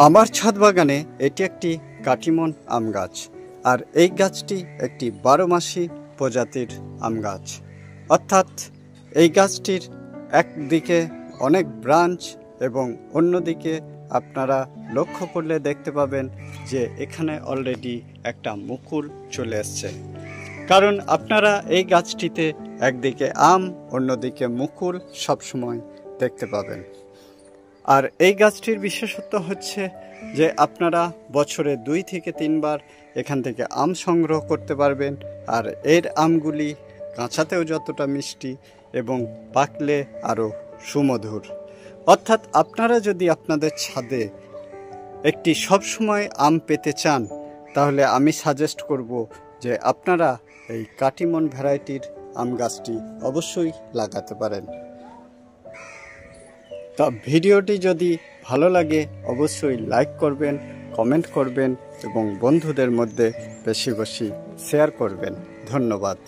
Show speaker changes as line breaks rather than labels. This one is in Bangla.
আমার ছাদ বাগানে এটি একটি কাটিমন আম গাছ, আর এই গাছটি একটি 12 মাসি প্রজাতির আম গাছ। অর্থাৎ এই গাছটির একদিকে অনেক ব্রাঞ্চ এবং অন্যদিকে আপনারা লক্ষ্য করলে দেখতে পাবেন যে এখানে অলরেডি একটা মুকুল চলে এসছে। কারণ আপনারা এই গাছটিতে একদিকে আম, অন্যদিকে মুকুল সবসময় দেখতে পাবেন। আর এই গাছটির বিশেষত্ব হচ্ছে যে আপনারা বছরে 2 থেকে 3 বার এখান থেকে আম সংগ্রহ করতে পারবেন। আর এর আমগুলি কাঁচাতেও যতটা মিষ্টি এবং পাকলে আরও সুমধুর। অর্থাৎ আপনারা যদি আপনাদের ছাদে একটি সবসময় আম পেতে চান, তাহলে আমি সাজেস্ট করব যে আপনারা এই কাটিমন ভ্যারাইটির আম গাছটি অবশ্যই লাগাতে পারেন। তা ভিডিওটি যদি ভালো লাগে অবশ্যই লাইক করবেন, কমেন্ট করবেন এবং বন্ধুদের মধ্যে বেশি বেশি শেয়ার করবেন। ধন্যবাদ।